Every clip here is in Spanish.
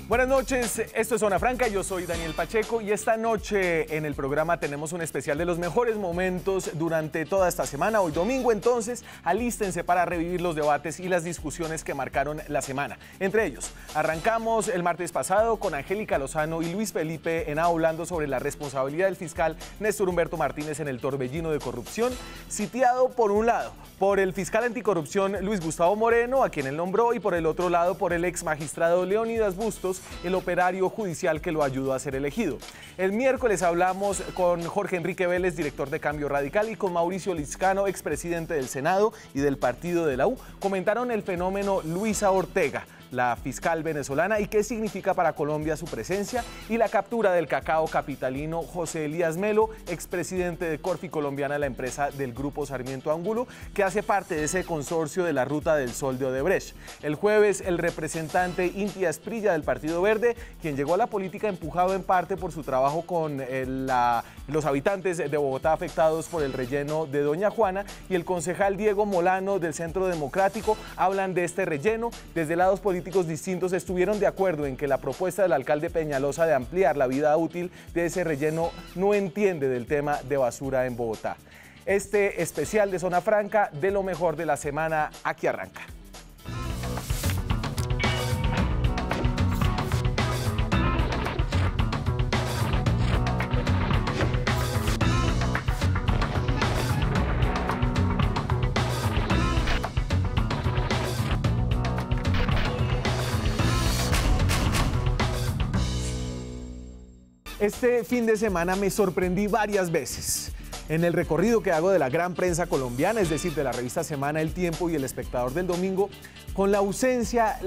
Buenas noches, esto es Zona Franca, yo soy Daniel Pacheco y esta noche en el programa tenemos un especial de los mejores momentos durante toda esta semana. Hoy domingo, entonces, alístense para revivir los debates y las discusiones que marcaron la semana. Entre ellos, arrancamos el martes pasado con Angélica Lozano y Luis Felipe Henao hablando sobre la responsabilidad del fiscal Néstor Humberto Martínez en el torbellino de corrupción, sitiado por un lado por el fiscal anticorrupción Luis Gustavo Moreno, a quien él nombró, y por el otro lado por el ex magistrado Leónidas Bustos, el operario judicial que lo ayudó a ser elegido. El miércoles hablamos con Jorge Enrique Vélez, director de Cambio Radical, y con Mauricio Lizcano, expresidente del Senado y del partido de la U. Comentaron el fenómeno Luisa Ortega, la fiscal venezolana, y qué significa para Colombia su presencia, y la captura del cacao capitalino José Elías Melo, expresidente de Corfi Colombiana, la empresa del Grupo Sarmiento Angulo, que hace parte de ese consorcio de la Ruta del Sol de Odebrecht. El jueves, el representante Inti Asprilla del Partido Verde, quien llegó a la política empujado en parte por su trabajo con los habitantes de Bogotá afectados por el relleno de Doña Juana, y el concejal Diego Molano del Centro Democrático, hablan de este relleno. Desde lados políticos distintos estuvieron de acuerdo en que la propuesta del alcalde Peñalosa de ampliar la vida útil de ese relleno no entiende del tema de basura en Bogotá. Este especial de Zona Franca, de lo mejor de la semana, aquí arranca. Este fin de semana me sorprendí varias veces en el recorrido que hago de la gran prensa colombiana, es decir, de la revista Semana, El Tiempo y El Espectador del domingo, con la ausencia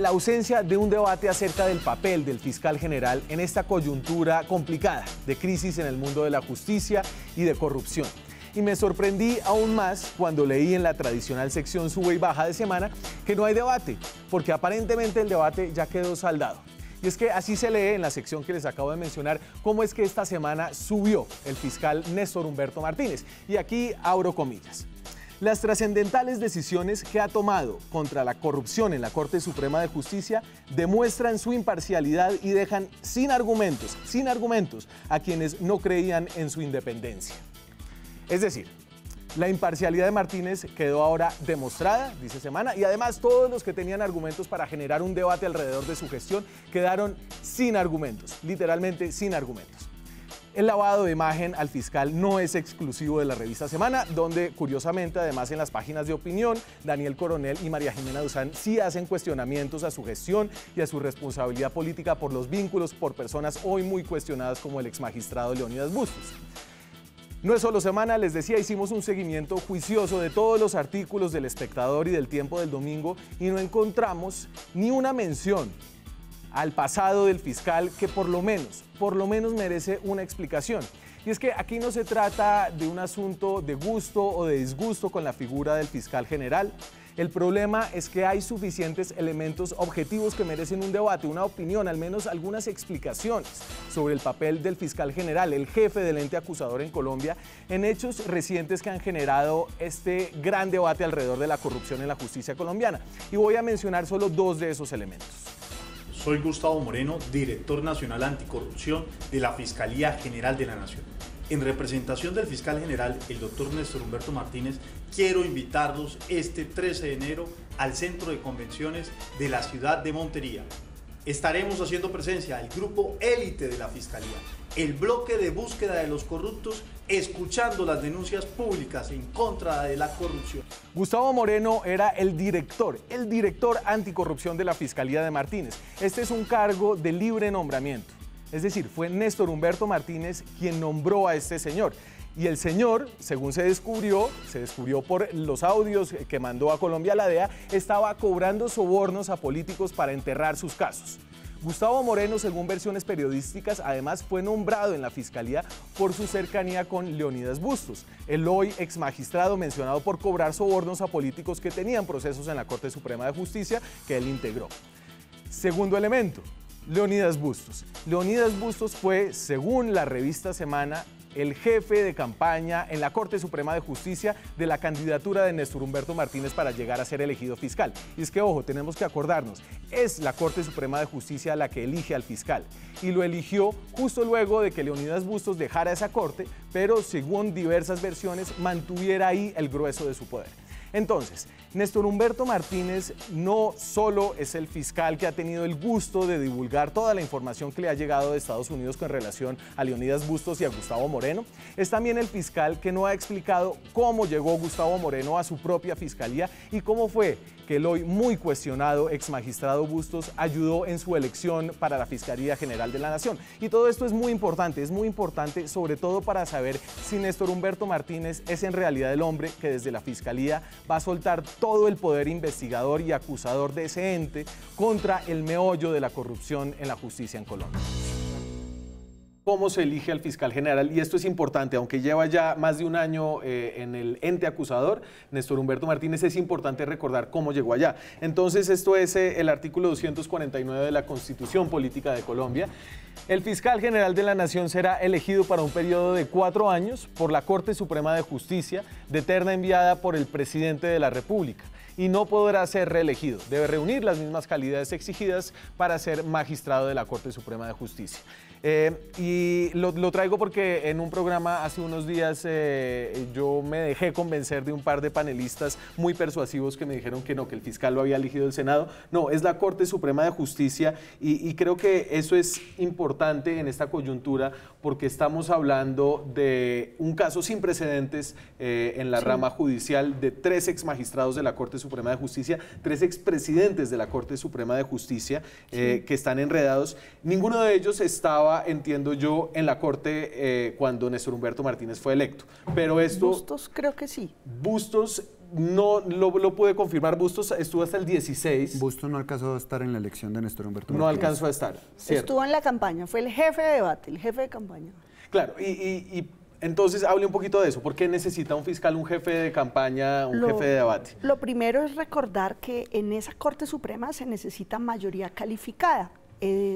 de un debate acerca del papel del fiscal general en esta coyuntura complicada de crisis en el mundo de la justicia y de corrupción. Y me sorprendí aún más cuando leí en la tradicional sección Sube y Baja de Semana que no hay debate, porque aparentemente el debate ya quedó saldado. Y es que así se lee en la sección que les acabo de mencionar cómo es que esta semana subió el fiscal Néstor Humberto Martínez. Y aquí abro comillas. Las trascendentales decisiones que ha tomado contra la corrupción en la Corte Suprema de Justicia demuestran su imparcialidad y dejan sin argumentos a quienes no creían en su independencia. Es decir, la imparcialidad de Martínez quedó ahora demostrada, dice Semana, y además todos los que tenían argumentos para generar un debate alrededor de su gestión quedaron sin argumentos, literalmente sin argumentos. El lavado de imagen al fiscal no es exclusivo de la revista Semana, donde curiosamente, además en las páginas de opinión, Daniel Coronel y María Jimena Duzán sí hacen cuestionamientos a su gestión y a su responsabilidad política por los vínculos por personas hoy muy cuestionadas como el exmagistrado Leónidas Bustos. No es solo Semana, les decía, hicimos un seguimiento juicioso de todos los artículos del Espectador y del Tiempo del domingo y no encontramos ni una mención al pasado del fiscal que por lo menos merece una explicación. Y es que aquí no se trata de un asunto de gusto o de disgusto con la figura del fiscal general. El problema es que hay suficientes elementos objetivos que merecen un debate, una opinión, al menos algunas explicaciones sobre el papel del fiscal general, el jefe del ente acusador en Colombia, en hechos recientes que han generado este gran debate alrededor de la corrupción en la justicia colombiana. Y voy a mencionar solo dos de esos elementos. Soy Gustavo Moreno, director nacional anticorrupción de la Fiscalía General de la Nación. En representación del fiscal general, el doctor Néstor Humberto Martínez, quiero invitarlos este 13 de enero al Centro de Convenciones de la ciudad de Montería. Estaremos haciendo presencia el grupo élite de la Fiscalía, el bloque de búsqueda de los corruptos, escuchando las denuncias públicas en contra de la corrupción. Gustavo Moreno era el director anticorrupción de la Fiscalía de Martínez. Este es un cargo de libre nombramiento. Es decir, fue Néstor Humberto Martínez quien nombró a este señor. Y el señor, según se descubrió por los audios que mandó a Colombia la DEA, estaba cobrando sobornos a políticos para enterrar sus casos. Gustavo Moreno, según versiones periodísticas, además fue nombrado en la Fiscalía por su cercanía con Leónidas Bustos, el hoy exmagistrado mencionado por cobrar sobornos a políticos que tenían procesos en la Corte Suprema de Justicia que él integró. Segundo elemento, Leónidas Bustos. Leónidas Bustos fue, según la revista Semana, el jefe de campaña en la Corte Suprema de Justicia de la candidatura de Néstor Humberto Martínez para llegar a ser elegido fiscal. Y es que, ojo, tenemos que acordarnos, es la Corte Suprema de Justicia la que elige al fiscal. Y lo eligió justo luego de que Leonidas Bustos dejara esa corte, pero según diversas versiones mantuviera ahí el grueso de su poder. Entonces, Néstor Humberto Martínez no solo es el fiscal que ha tenido el gusto de divulgar toda la información que le ha llegado de Estados Unidos con relación a Leonidas Bustos y a Gustavo Moreno, es también el fiscal que no ha explicado cómo llegó Gustavo Moreno a su propia fiscalía y cómo fue que el hoy muy cuestionado exmagistrado Bustos ayudó en su elección para la Fiscalía General de la Nación. Y todo esto es muy importante sobre todo para saber si Néstor Humberto Martínez es en realidad el hombre que desde la Fiscalía va a soltar todo el poder investigador y acusador de ese ente contra el meollo de la corrupción en la justicia en Colombia. Cómo se elige al fiscal general, y esto es importante, aunque lleva ya más de un año en el ente acusador, Néstor Humberto Martínez, es importante recordar cómo llegó allá. Entonces, esto es el artículo 249 de la Constitución Política de Colombia. El fiscal general de la Nación será elegido para un periodo de 4 años por la Corte Suprema de Justicia, de terna enviada por el presidente de la República, y no podrá ser reelegido. Debe reunir las mismas calidades exigidas para ser magistrado de la Corte Suprema de Justicia. Y lo traigo porque en un programa hace unos días yo me dejé convencer de un par de panelistas muy persuasivos que me dijeron que no, que el fiscal lo había elegido el Senado. No, es la Corte Suprema de Justicia y creo que eso es importante en esta coyuntura porque estamos hablando de un caso sin precedentes en la rama judicial de 3 exmagistrados de la Corte Suprema de Justicia, 3 expresidentes de la Corte Suprema de Justicia que están enredados. Ninguno de ellos estaba, entiendo yo, en la Corte cuando Néstor Humberto Martínez fue electo. Pero esto... Bustos creo que sí. Bustos no lo pude confirmar. Bustos estuvo hasta el 16. Bustos no alcanzó a estar en la elección de Néstor Humberto Martínez. No alcanzó a estar, ¿cierto? Estuvo en la campaña, fue el jefe de debate, el jefe de campaña. Claro, y entonces hable un poquito de eso. ¿Por qué necesita un fiscal, un jefe de campaña, un jefe de debate? Lo primero es recordar que en esa Corte Suprema se necesita mayoría calificada.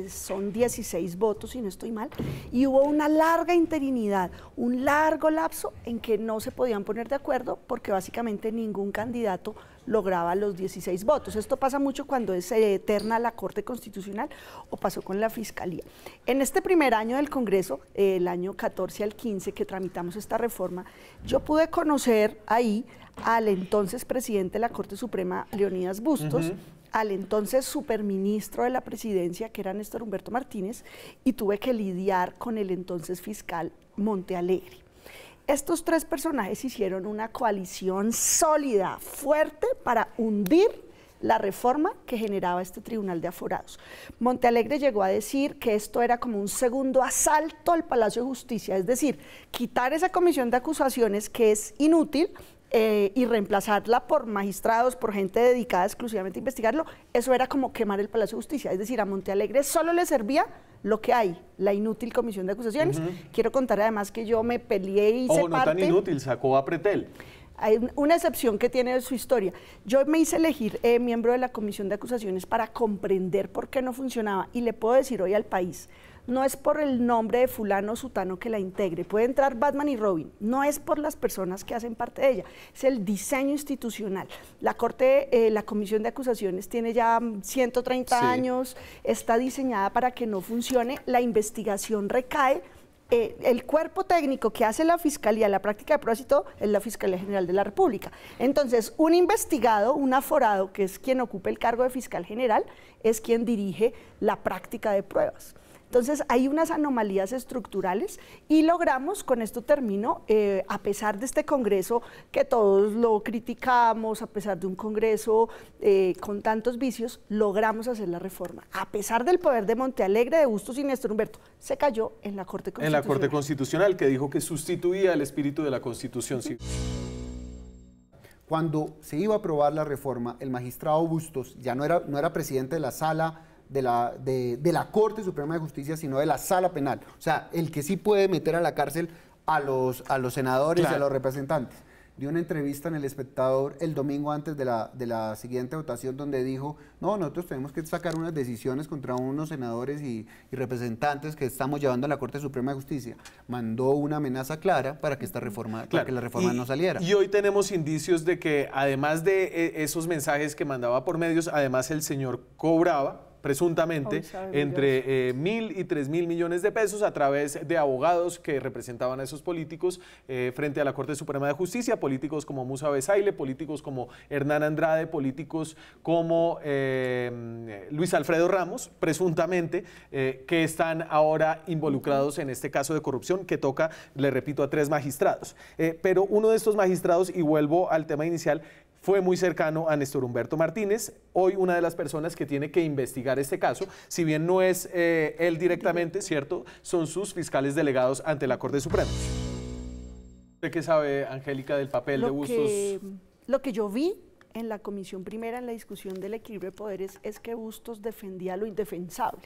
Son 16 votos, si no estoy mal, y hubo una larga interinidad, un largo lapso en que no se podían poner de acuerdo porque básicamente ningún candidato lograba los 16 votos. Esto pasa mucho cuando se eterna la Corte Constitucional o pasó con la Fiscalía. En este primer año del Congreso, el año 14 al 15 que tramitamos esta reforma, yo pude conocer ahí al entonces presidente de la Corte Suprema, Leonidas Bustos, al entonces superministro de la presidencia, que era Néstor Humberto Martínez, y tuve que lidiar con el entonces fiscal Montealegre. Estos 3 personajes hicieron una coalición sólida, fuerte, para hundir la reforma que generaba este Tribunal de Aforados. Montealegre llegó a decir que esto era como un segundo asalto al Palacio de Justicia, es decir, quitar esa comisión de acusaciones que es inútil, y reemplazarla por magistrados, por gente dedicada exclusivamente a investigarlo, eso era como quemar el Palacio de Justicia. Es decir, a Montealegre solo le servía lo que hay, la inútil comisión de acusaciones. Quiero contar además que yo me peleé y hice parte... no tan inútil, sacó a Pretel. Hay una excepción que tiene su historia. Yo me hice elegir miembro de la comisión de acusaciones para comprender por qué no funcionaba, y le puedo decir hoy al país, no es por el nombre de fulano o sutano que la integre, puede entrar Batman y Robin, no es por las personas que hacen parte de ella, es el diseño institucional. La Corte, la Comisión de Acusaciones tiene ya 130 años, está diseñada para que no funcione, la investigación recae, el cuerpo técnico que hace la Fiscalía, la práctica de pruebas y todo, es la Fiscalía General de la República. Entonces, un investigado, un aforado, que es quien ocupa el cargo de fiscal general, es quien dirige la práctica de pruebas. Entonces hay unas anomalías estructurales y logramos, con esto termino, a pesar de este Congreso que todos lo criticamos, a pesar de un Congreso con tantos vicios, logramos hacer la reforma. A pesar del poder de Montealegre, de Bustos y Néstor Humberto, se cayó en la Corte Constitucional. En la Corte Constitucional, que dijo que sustituía el espíritu de la Constitución. Sí. Cuando se iba a aprobar la reforma, el magistrado Bustos ya no era presidente de la sala de la Corte Suprema de Justicia, sino de la Sala Penal. O sea, el que sí puede meter a la cárcel a los senadores y a los representantes. dio una entrevista en El Espectador el domingo antes de la siguiente votación donde dijo, no, nosotros tenemos que sacar unas decisiones contra unos senadores y representantes que estamos llevando a la Corte Suprema de Justicia. Mandó una amenaza clara para que esta reforma, para que la reforma no saliera. Y hoy tenemos indicios de que además de esos mensajes que mandaba por medios, además el señor cobraba presuntamente entre 1.000 y 3.000 millones de pesos a través de abogados que representaban a esos políticos frente a la Corte Suprema de Justicia, políticos como Musa Besaile, políticos como Hernán Andrade, políticos como Luis Alfredo Ramos, presuntamente, que están ahora involucrados en este caso de corrupción que toca, le repito, a 3 magistrados. Pero uno de estos magistrados, y vuelvo al tema inicial, fue muy cercano a Néstor Humberto Martínez, hoy una de las personas que tiene que investigar este caso, si bien no es él directamente, ¿cierto? Son sus fiscales delegados ante la Corte Suprema. ¿Usted qué sabe, Angélica, del papel de Bustos? Lo que yo vi en la Comisión Primera, en la discusión del equilibrio de poderes, es que Bustos defendía lo indefensable.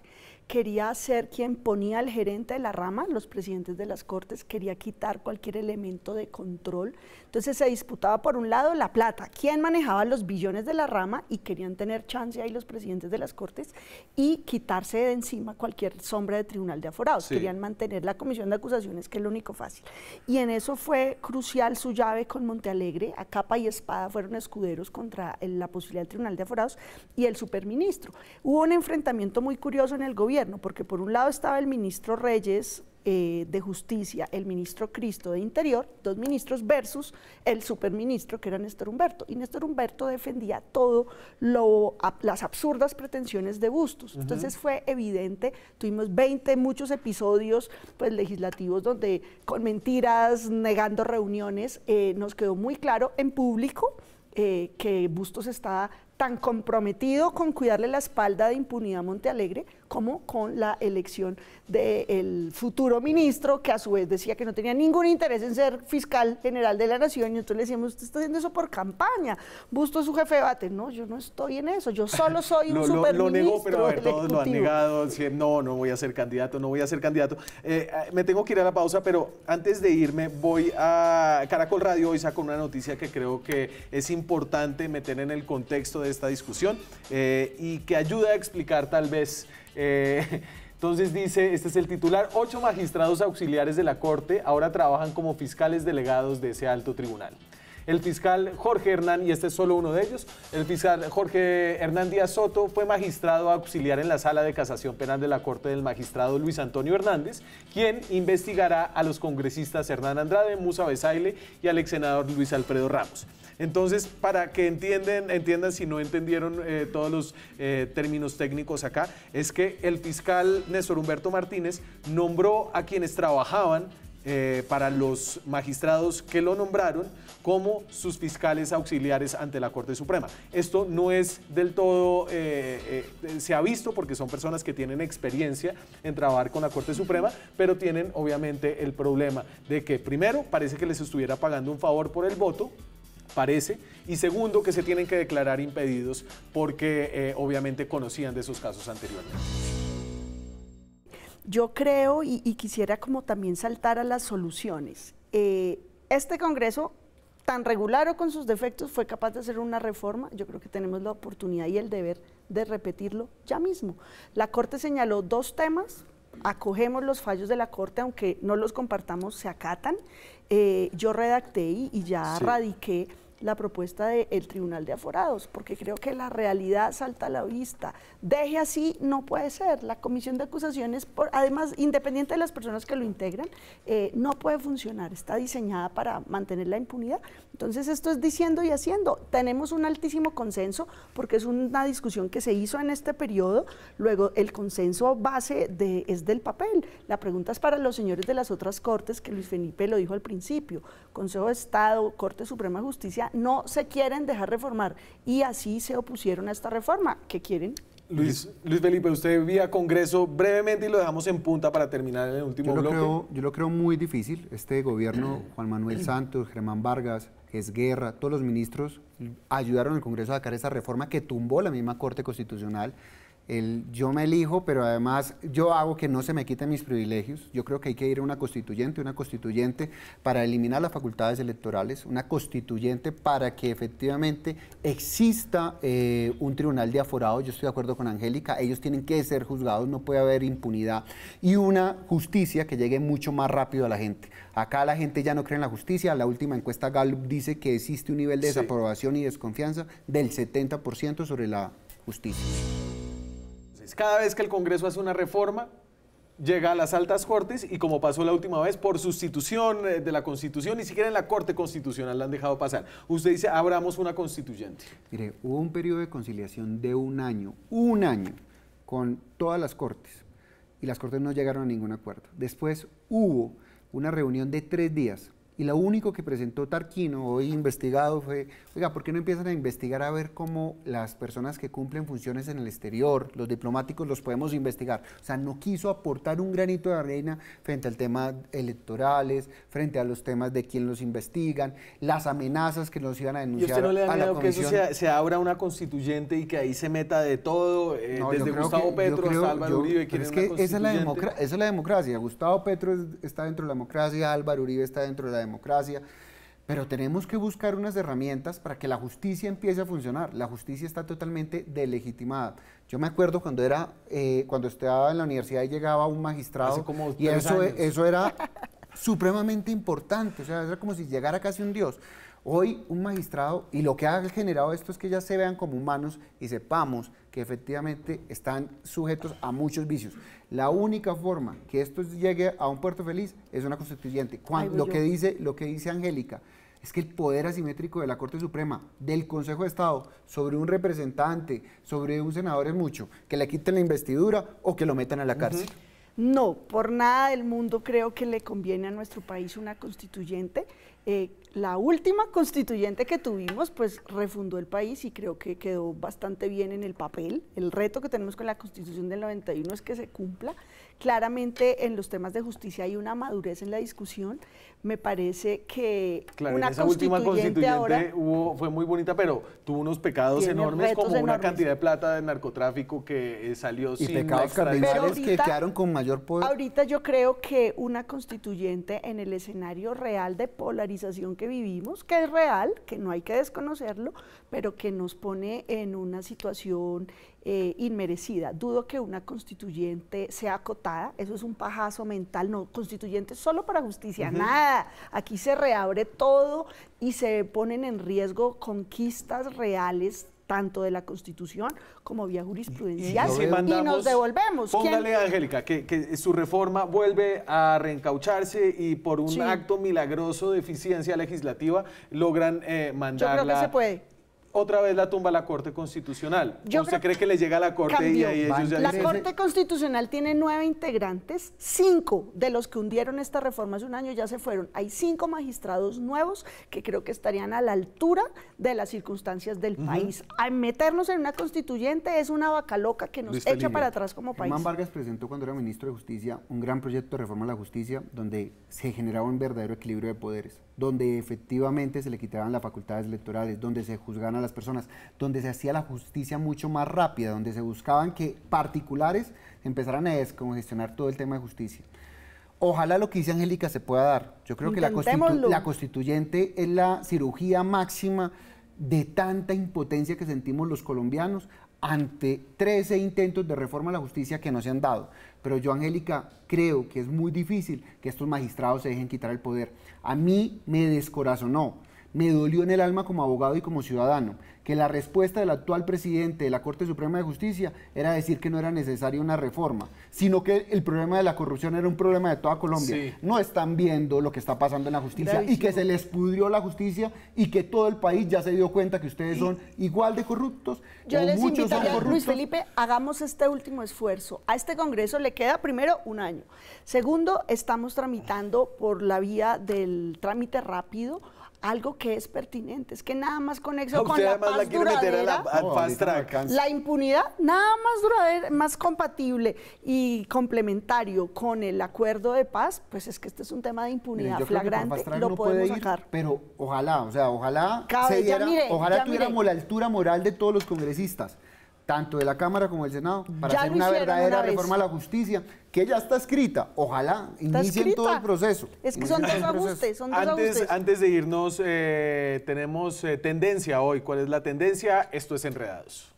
Quería ser quien ponía al gerente de la rama, los presidentes de las Cortes, quería quitar cualquier elemento de control. Entonces se disputaba por un lado la plata, quién manejaba los billones de la rama y querían tener chance ahí los presidentes de las Cortes y quitarse de encima cualquier sombra de tribunal de aforados. Sí. Querían mantener la comisión de acusaciones, que es lo único fácil. Y en eso fue crucial su llave con Montealegre, a capa y espada fueron escuderos contra la posibilidad del tribunal de aforados y el superministro. Hubo un enfrentamiento muy curioso en el gobierno, porque por un lado estaba el ministro Reyes de Justicia, el ministro Cristo de Interior, 2 ministros versus el superministro que era Néstor Humberto, y Néstor Humberto defendía todo las absurdas pretensiones de Bustos. Entonces fue evidente, tuvimos muchos episodios pues, legislativos donde con mentiras, negando reuniones, nos quedó muy claro en público que Bustos estaba tan comprometido con cuidarle la espalda de impunidad a Montealegre como con la elección del futuro ministro, que a su vez decía que no tenía ningún interés en ser fiscal general de la nación, y nosotros le decíamos, usted está haciendo eso por campaña, Bustos es su jefe de debate. No, yo no estoy en eso, yo solo soy un superministro. Lo negó, pero a ver, todos lo han negado, no voy a ser candidato, no voy a ser candidato. Me tengo que ir a la pausa, pero antes de irme voy a Caracol Radio, hoy saco una noticia que creo que es importante meter en el contexto de esta discusión y que ayuda a explicar tal vez. Entonces dice, este es el titular, 8 magistrados auxiliares de la Corte ahora trabajan como fiscales delegados de ese alto tribunal. El fiscal Jorge Hernán, y este es solo uno de ellos, el fiscal Jorge Hernán Díaz Soto fue magistrado auxiliar en la Sala de Casación Penal de la Corte del magistrado Luis Antonio Hernández, quien investigará a los congresistas Hernán Andrade, Musa Besaile y al ex senador Luis Alfredo Ramos. Entonces, para que entiendan si no entendieron todos los términos técnicos acá, es que el fiscal Néstor Humberto Martínez nombró a quienes trabajaban para los magistrados que lo nombraron como sus fiscales auxiliares ante la Corte Suprema. Esto no es del todo, se ha visto porque son personas que tienen experiencia en trabajar con la Corte Suprema, pero tienen obviamente el problema de que primero parece que les estuviera pagando un favor por el voto, parece, y segundo, que se tienen que declarar impedidos porque obviamente conocían de esos casos anteriormente. Yo creo, y quisiera como también saltar a las soluciones, este Congreso, tan regular o con sus defectos, fue capaz de hacer una reforma. Yo creo que tenemos la oportunidad y el deber de repetirlo ya mismo. La Corte señaló 2 temas, acogemos los fallos de la Corte, aunque no los compartamos, se acatan. Yo redacté y ya radiqué la propuesta del Tribunal de Aforados, porque creo que la realidad salta a la vista. Deje así, no puede ser. La Comisión de Acusaciones, además, independiente de las personas que lo integran, no puede funcionar. Está diseñada para mantener la impunidad. Entonces, esto es diciendo y haciendo. Tenemos un altísimo consenso, porque es una discusión que se hizo en este periodo. Luego, el consenso base es del papel. La pregunta es para los señores de las otras cortes, que Luis Felipe lo dijo al principio. Consejo de Estado, Corte Suprema de Justicia, no se quieren dejar reformar y así se opusieron a esta reforma. ¿Qué quieren? Luis Felipe, usted vía Congreso brevemente y lo dejamos en punta para terminar en el último bloque. Yo lo creo muy difícil. Este gobierno, Juan Manuel Santos, Germán Vargas, Esguerra, todos los ministros ayudaron al Congreso a sacar esa reforma que tumbó la misma Corte Constitucional. Yo me elijo, pero además yo hago que no se me quiten mis privilegios. Yo creo que hay que ir a una constituyente para eliminar las facultades electorales, una constituyente para que efectivamente exista un tribunal de aforados. Yo estoy de acuerdo con Angélica, ellos tienen que ser juzgados, no puede haber impunidad, y una justicia que llegue mucho más rápido a la gente. Acá la gente ya no cree en la justicia. La última encuesta Gallup dice que existe un nivel de desaprobación y desconfianza del 70% sobre la justicia. Cada vez que el Congreso hace una reforma, llega a las altas cortes y, como pasó la última vez, por sustitución de la Constitución, ni siquiera en la Corte Constitucional la han dejado pasar. Usted dice, abramos una constituyente. Mire, hubo un periodo de conciliación de un año, con todas las cortes, y las cortes no llegaron a ningún acuerdo. Después hubo una reunión de 3 días, y lo único que presentó Tarquino, hoy investigado, fue, oiga, ¿por qué no empiezan a investigar a ver cómo las personas que cumplen funciones en el exterior, los diplomáticos, los podemos investigar? O sea, no quiso aportar un granito de arena frente al tema electorales, frente a los temas de quién los investigan, las amenazas que nos iban a denunciar. ¿Y usted no le da a la miedo que eso comisión? se abra una constituyente y que ahí se meta de todo, No, desde Gustavo Petro hasta Álvaro Uribe? Pero es que esa es la democracia. Gustavo Petro está dentro de la democracia, Álvaro Uribe está dentro de la democracia, pero tenemos que buscar unas herramientas para que la justicia empiece a funcionar. La justicia está totalmente delegitimada. Yo me acuerdo cuando estaba en la universidad y llegaba un magistrado, y eso era supremamente importante, o sea, era como si llegara casi un dios. Hoy un magistrado, y lo que ha generado esto es que ya se vean como humanos y sepamos que efectivamente están sujetos a muchos vicios. La única forma que esto llegue a un puerto feliz es una constituyente. Lo que dice Angélica es que el poder asimétrico de la Corte Suprema, del Consejo de Estado, sobre un representante, sobre un senador es mucho, que le quiten la investidura o que lo metan a la cárcel. No, por nada del mundo creo que le conviene a nuestro país una constituyente. La última constituyente que tuvimos, pues refundó el país y creo que quedó bastante bien en el papel. El reto que tenemos con la Constitución del 91 es que se cumpla. Claramente en los temas de justicia hay una madurez en la discusión. Me parece que una esa última constituyente ahora fue muy bonita, pero tuvo unos pecados enormes, como una cantidad de plata de narcotráfico que salió y sin pecados cardinales que quedaron con mayor poder. Ahorita yo creo que una constituyente en el escenario real de polarización que vivimos, que es real, que no hay que desconocerlo, pero que nos pone en una situación inmerecida. Dudo que una constituyente sea acotada, eso es un pajazo mental. No, constituyente solo para justicia, nada. Aquí se reabre todo y se ponen en riesgo conquistas reales, tanto de la Constitución como vía jurisprudencial, y nos devolvemos. Póngale, Angélica, que su reforma vuelve a reencaucharse y por un acto milagroso de eficiencia legislativa logran mandarla. Yo creo que se puede. Otra vez la tumba la Corte Constitucional. ¿Usted cree que le llega a la Corte cambió. Y ahí ellos ya La dicen? Corte Constitucional tiene 9 integrantes, 5 de los que hundieron esta reforma hace un año ya se fueron. Hay 5 magistrados nuevos que creo que estarían a la altura de las circunstancias del país. A meternos en una constituyente es una vaca loca que nos echa para atrás como país. Germán Vargas presentó cuando era ministro de Justicia un gran proyecto de reforma a la justicia donde se generaba un verdadero equilibrio de poderes, donde efectivamente se le quitaban las facultades electorales, donde se juzgaban a las personas, donde se hacía la justicia mucho más rápida, donde se buscaban que particulares empezaran a descongestionar todo el tema de justicia. Ojalá lo que dice Angélica se pueda dar. Yo creo que la constituyente es la cirugía máxima de tanta impotencia que sentimos los colombianos ante 13 intentos de reforma a la justicia que no se han dado. Pero yo, Angélica, creo que es muy difícil que estos magistrados se dejen quitar el poder. A mí me descorazonó, me dolió en el alma como abogado y como ciudadano, que la respuesta del actual presidente de la Corte Suprema de Justicia era decir que no era necesaria una reforma, sino que el problema de la corrupción era un problema de toda Colombia. Sí. No están viendo lo que está pasando en la justicia. Gravísimo. Y que se les pudrió la justicia y que todo el país ya se dio cuenta que ustedes son igual de corruptos. Yo les invitaría, Luis Felipe, hagamos este último esfuerzo. A este Congreso le queda primero un año. Segundo, estamos tramitando por la vía del trámite rápido algo que es pertinente, es que nada más conexo con la paz duradera, la impunidad, nada más duradera, más compatible y complementario con el acuerdo de paz, pues es que este es un tema de impunidad flagrante, lo podemos sacar. Pero ojalá, o sea, ojalá tuviéramos la altura moral de todos los congresistas, tanto de la Cámara como del Senado, para Ya hacer lo una hicieron verdadera una vez. reforma a la justicia, que ya está escrita. Ojalá Está inicien todo el escrita. proceso. Es que son dos Inicien todo el proceso. ajustes, son dos ajustes. Antes de irnos, tenemos tendencia hoy. ¿Cuál es la tendencia? Esto es Enredados.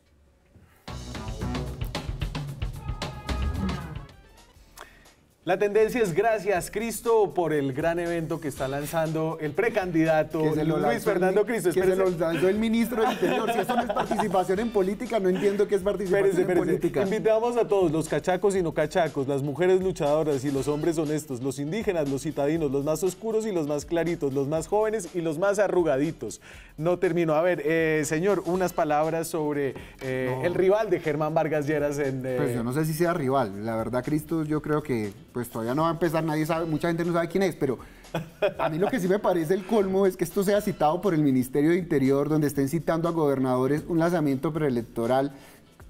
La tendencia es gracias, Cristo, por el gran evento que está lanzando el precandidato Que se lo Luis lanzó Fernando Cristo. Que se Espérese. lo lanzó el ministro del Interior. Si eso no es participación en política, no entiendo qué es participación en política. Invitamos a todos, los cachacos y no cachacos, las mujeres luchadoras y los hombres honestos, los indígenas, los citadinos, los más oscuros y los más claritos, los más jóvenes y los más arrugaditos. No termino. A ver, señor, unas palabras sobre el rival de Germán Vargas Lleras en... Pues yo no sé si sea rival. La verdad, Cristo, yo creo que pues todavía no va a empezar, nadie sabe, mucha gente no sabe quién es, pero a mí lo que sí me parece el colmo es que esto sea citado por el Ministerio de Interior, donde estén citando a gobernadores un lanzamiento preelectoral,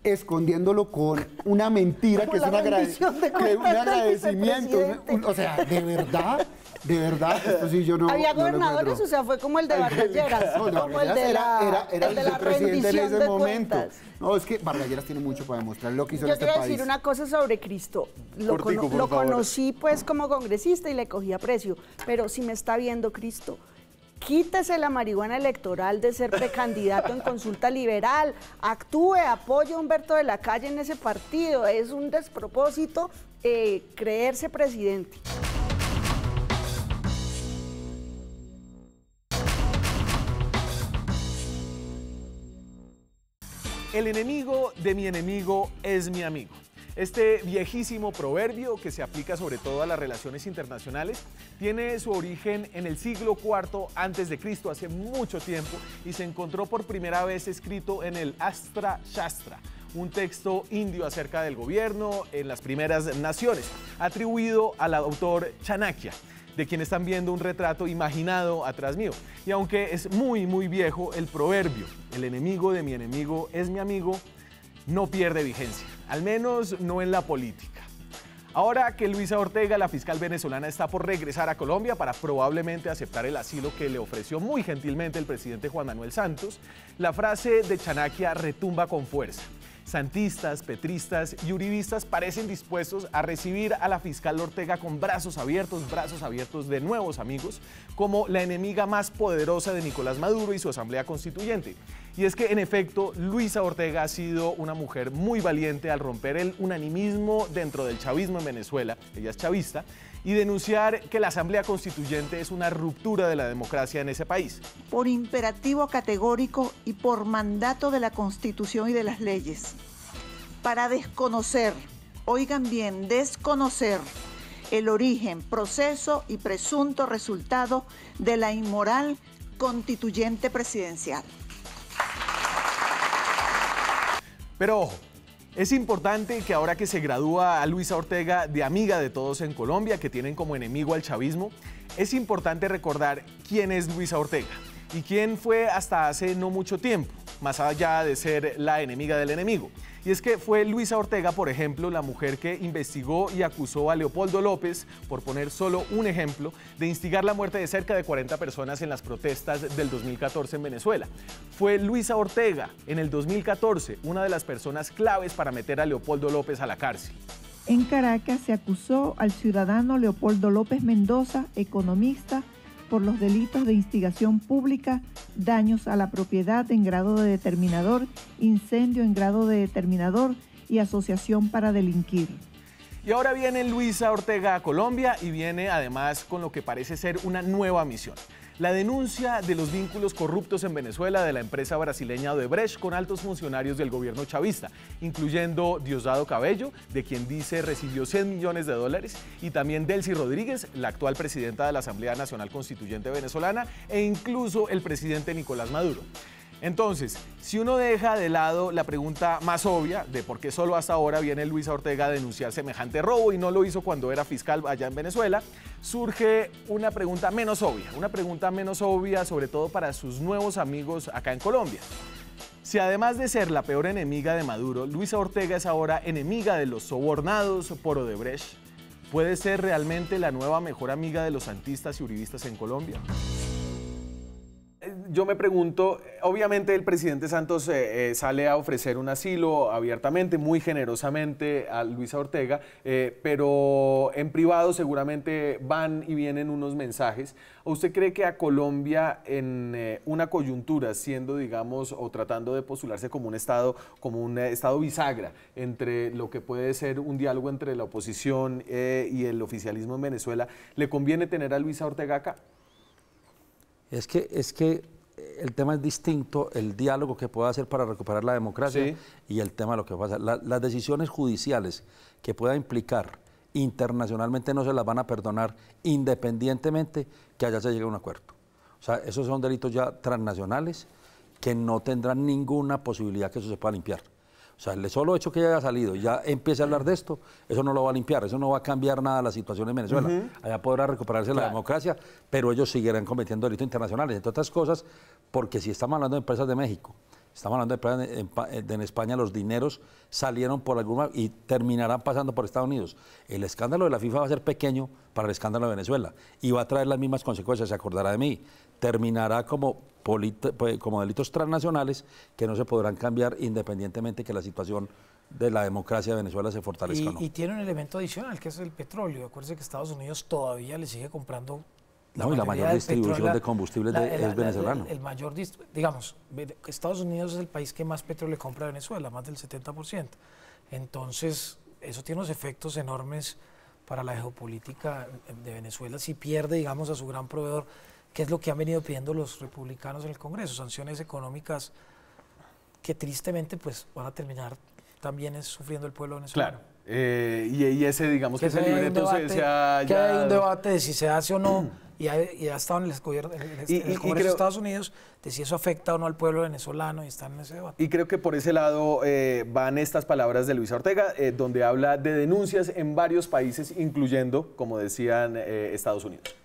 escondiéndolo con una mentira Como que es la rendición de cuentas un del agradecimiento. vicepresidente. O sea, de verdad, esto sí yo no. Había no lo gobernadores, encuentro. o sea, fue como el de Vargas Lleras, No, no, como el Vargas de la, era el de la vicepresidente en rendición ese de momento. cuentas. No, es que Vargas Lleras tiene mucho para demostrar lo que hizo en Yo este quiero país. decir una cosa sobre Cristo. Lo Cortico, por lo favor. conocí pues como congresista y le cogí aprecio, pero si me está viendo Cristo, quítese la marihuana electoral de ser precandidato en consulta liberal, actúe, apoye a Humberto de la Calle en ese partido. Es un despropósito creerse presidente. El enemigo de mi enemigo es mi amigo. Este viejísimo proverbio, que se aplica sobre todo a las relaciones internacionales, tiene su origen en el siglo IV a.C., hace mucho tiempo, y se encontró por primera vez escrito en el Astra Shastra, un texto indio acerca del gobierno en las primeras naciones, atribuido al autor Chanakya, de quien están viendo un retrato imaginado atrás mío. Y aunque es muy, muy viejo, el proverbio, el enemigo de mi enemigo es mi amigo, no pierde vigencia, al menos no en la política. Ahora que Luisa Ortega, la fiscal venezolana, está por regresar a Colombia para probablemente aceptar el asilo que le ofreció muy gentilmente el presidente Juan Manuel Santos, la frase de Chanakya retumba con fuerza. Santistas, petristas y uribistas parecen dispuestos a recibir a la fiscal Ortega con brazos abiertos de nuevos amigos, como la enemiga más poderosa de Nicolás Maduro y su Asamblea Constituyente. Y es que, en efecto, Luisa Ortega ha sido una mujer muy valiente al romper el unanimismo dentro del chavismo en Venezuela, ella es chavista, y denunciar que la Asamblea Constituyente es una ruptura de la democracia en ese país. Por imperativo categórico y por mandato de la Constitución y de las leyes, para desconocer, oigan bien, desconocer el origen, proceso y presunto resultado de la inmoral constituyente presidencial. Pero ojo, es importante que ahora que se gradúa a Luisa Ortega de amiga de todos en Colombia, que tienen como enemigo al chavismo, es importante recordar quién es Luisa Ortega y quién fue hasta hace no mucho tiempo, más allá de ser la enemiga del enemigo. Y es que fue Luisa Ortega, por ejemplo, la mujer que investigó y acusó a Leopoldo López, por poner solo un ejemplo, de instigar la muerte de cerca de 40 personas en las protestas del 2014 en Venezuela. Fue Luisa Ortega, en el 2014, una de las personas claves para meter a Leopoldo López a la cárcel. En Caracas se acusó al ciudadano Leopoldo López Mendoza, economista, por los delitos de instigación pública, daños a la propiedad en grado de determinador, incendio en grado de determinador y asociación para delinquir. Y ahora viene Luisa Ortega a Colombia y viene además con lo que parece ser una nueva misión. La denuncia de los vínculos corruptos en Venezuela de la empresa brasileña Odebrecht con altos funcionarios del gobierno chavista, incluyendo Diosdado Cabello, de quien dice recibió 100 millones de dólares, y también Delcy Rodríguez, la actual presidenta de la Asamblea Nacional Constituyente venezolana, e incluso el presidente Nicolás Maduro. Entonces, si uno deja de lado la pregunta más obvia de por qué solo hasta ahora viene Luisa Ortega a denunciar semejante robo y no lo hizo cuando era fiscal allá en Venezuela, surge una pregunta menos obvia sobre todo para sus nuevos amigos acá en Colombia. Si además de ser la peor enemiga de Maduro, Luisa Ortega es ahora enemiga de los sobornados por Odebrecht, ¿puede ser realmente la nueva mejor amiga de los santistas y uribistas en Colombia? yo me pregunto, obviamente el presidente Santos sale a ofrecer un asilo abiertamente, muy generosamente a Luisa Ortega, pero en privado seguramente van y vienen unos mensajes. ¿Usted cree que a Colombia en una coyuntura, siendo, digamos, o tratando de postularse como un estado bisagra entre lo que puede ser un diálogo entre la oposición y el oficialismo en Venezuela, le conviene tener a Luisa Ortega acá? Es que el tema es distinto, el diálogo que pueda hacer para recuperar la democracia, sí, y el tema de lo que pasa. Las decisiones judiciales que pueda implicar internacionalmente no se las van a perdonar independientemente que allá se llegue a un acuerdo. O sea, esos son delitos ya transnacionales que no tendrán ninguna posibilidad que eso se pueda limpiar. O sea, el solo hecho que ella haya salido y ya empiece a hablar de esto, eso no lo va a limpiar, eso no va a cambiar nada la situación en Venezuela. Allá podrá recuperarse la democracia, pero ellos seguirán cometiendo delitos internacionales, entre otras cosas, porque si estamos hablando de empresas de México, estamos hablando de empresas en España, los dineros salieron por alguna y terminarán pasando por Estados Unidos. El escándalo de la FIFA va a ser pequeño para el escándalo de Venezuela y va a traer las mismas consecuencias, se acordará de mí. Terminará como delitos transnacionales que no se podrán cambiar independientemente que la situación de la democracia de Venezuela se fortalezca o no. Y tiene un elemento adicional que es el petróleo. Acuérdense que Estados Unidos todavía le sigue comprando la mayor distribución de combustibles es venezolano. El mayor, digamos, Estados Unidos es el país que más petróleo le compra a Venezuela, más del 70%. Entonces, eso tiene unos efectos enormes para la geopolítica de Venezuela si pierde, digamos, a su gran proveedor, que es lo que han venido pidiendo los republicanos en el Congreso, sanciones económicas que tristemente pues van a terminar también sufriendo el pueblo venezolano. Claro, y ese, digamos, que ese libreto se ha... Que hay un debate de si se hace o no, y ha estado en el Congreso de Estados Unidos, de si eso afecta o no al pueblo venezolano, y están en ese debate. Y creo que por ese lado van estas palabras de Luisa Ortega, donde habla de denuncias en varios países, incluyendo, como decían, Estados Unidos.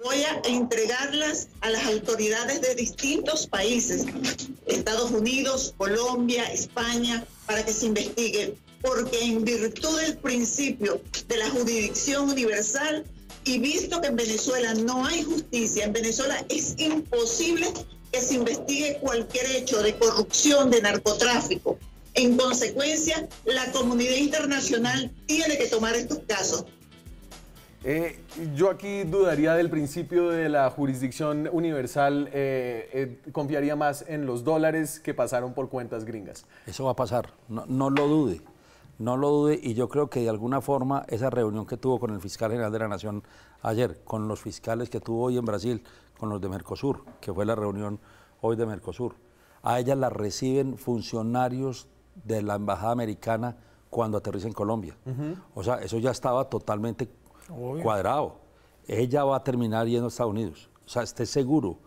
Voy a entregarlas a las autoridades de distintos países, Estados Unidos, Colombia, España, para que se investiguen, porque en virtud del principio de la jurisdicción universal y visto que en Venezuela no hay justicia, en Venezuela es imposible que se investigue cualquier hecho de corrupción, de narcotráfico. En consecuencia, la comunidad internacional tiene que tomar estos casos. Yo aquí dudaría del principio de la jurisdicción universal, confiaría más en los dólares que pasaron por cuentas gringas. Eso va a pasar, no lo dude, y yo creo que de alguna forma esa reunión que tuvo con el fiscal general de la Nación ayer, con los fiscales que tuvo hoy en Brasil, con los de Mercosur, que fue la reunión hoy de Mercosur, a ellas la reciben funcionarios de la embajada americana cuando aterriza en Colombia. O sea, eso ya estaba totalmente cuadrado. Ella va a terminar yendo a Estados Unidos. O sea, esté seguro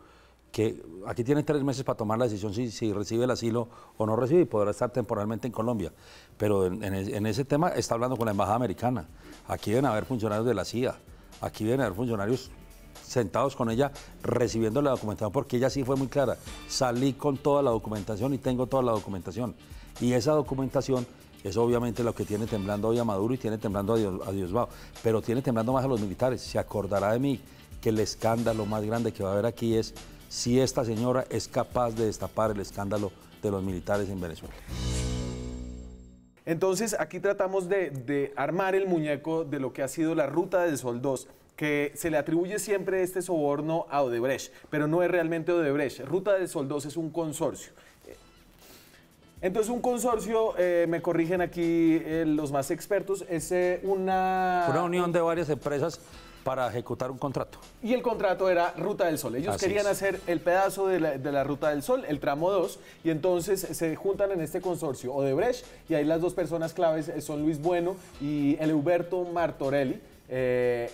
que aquí tiene 3 meses para tomar la decisión si recibe el asilo o no recibe y podrá estar temporalmente en Colombia. Pero en ese tema está hablando con la embajada americana. Aquí deben haber funcionarios de la CIA, aquí deben haber funcionarios sentados con ella recibiendo la documentación, porque ella sí fue muy clara. Salí con toda la documentación y tengo toda la documentación. Y esa documentación es obviamente lo que tiene temblando hoy a Maduro y tiene temblando a Diosdado, pero tiene temblando más a los militares. Se acordará de mí que el escándalo más grande que va a haber aquí es si esta señora es capaz de destapar el escándalo de los militares en Venezuela. Entonces, aquí tratamos de armar el muñeco de lo que ha sido la Ruta del Sol 2, que se le atribuye siempre este soborno a Odebrecht, pero no es realmente Odebrecht. Ruta del Sol 2 es un consorcio. Entonces, un consorcio, me corrigen aquí los más expertos, es una unión de varias empresas para ejecutar un contrato. Y el contrato era Ruta del Sol. Ellos querían hacer el pedazo de la Ruta del Sol, el tramo 2, y entonces se juntan en este consorcio Odebrecht, y ahí las dos personas claves son Luis Bueno y Eleuberto Martorelli,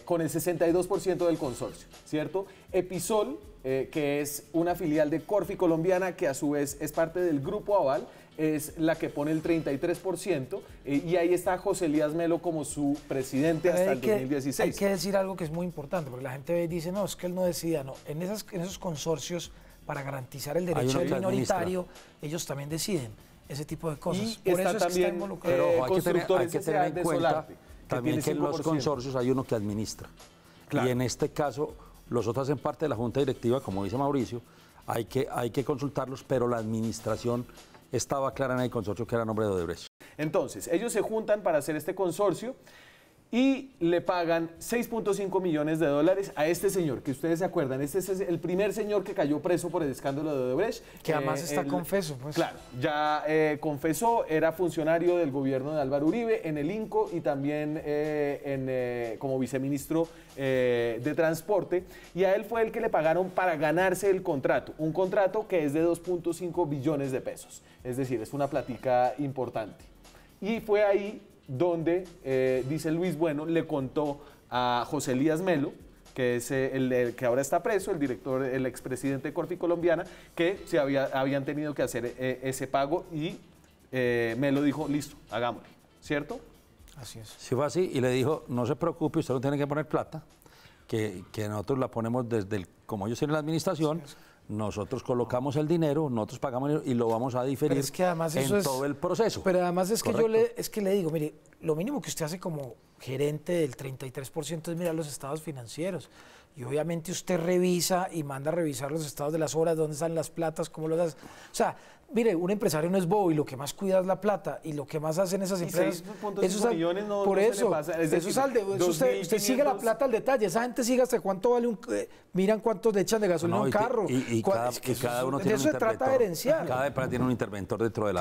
con el 62% del consorcio, ¿cierto? Episol, que es una filial de Corfi colombiana, que a su vez es parte del Grupo Aval, es la que pone el 33%, y ahí está José Elías Melo como su presidente hasta el 2016. Hay que decir algo que es muy importante, porque la gente dice, no, es que él no decida, no. En esos consorcios, para garantizar el derecho del minoritario, ellos también deciden ese tipo de cosas. Y por está eso también, es que está involucrado. Pero hay que tener en de cuenta Solarte, también que en los consorcios hay uno que administra. Claro. Y en este caso, los otros hacen parte de la junta directiva, como dice Mauricio, hay que consultarlos, pero la administración estaba clara en el consorcio que era a nombre de Odebrecht. Entonces, ellos se juntan para hacer este consorcio y le pagan 6.5 millones de dólares a este señor, que ustedes se acuerdan, este es el primer señor que cayó preso por el escándalo de Odebrecht. Que además está confeso. Pues. Claro, ya confesó, era funcionario del gobierno de Álvaro Uribe en el INCO y también como viceministro de Transporte, y a él fue el que le pagaron para ganarse el contrato, un contrato que es de 2.5 billones de pesos, es decir, es una platica importante. Y fue ahí donde, dice Luis Bueno, le contó a José Elías Melo, que es el que ahora está preso, el director, el expresidente de Corfi Colombiana, que se habían tenido que hacer ese pago y Melo dijo, listo, hagámoslo, ¿cierto? Así es. Sí fue así y le dijo, no se preocupe, usted no tiene que poner plata, que nosotros la ponemos como ellos tienen la administración, nosotros colocamos el dinero, nosotros pagamos el dinero y lo vamos a diferir es que además en todo el proceso. Pero además es que Correcto. le digo, mire, lo mínimo que usted hace como gerente del 33% es mirar los estados financieros. Y obviamente usted revisa y manda a revisar los estados de las obras, dónde están las platas, cómo los hace. O sea, mire, un empresario no es bobo y lo que más cuida es la plata y lo que más hacen esas empresas. Eso millones no, por no eso, se le pasa. Es decir, usted sigue la plata al detalle. Esa gente sigue hasta cuánto vale miran cuántos le echan de gasolina a un carro. Y cada uno tiene un interventor. De eso se trata de gerenciar. Cada empresa tiene un interventor dentro de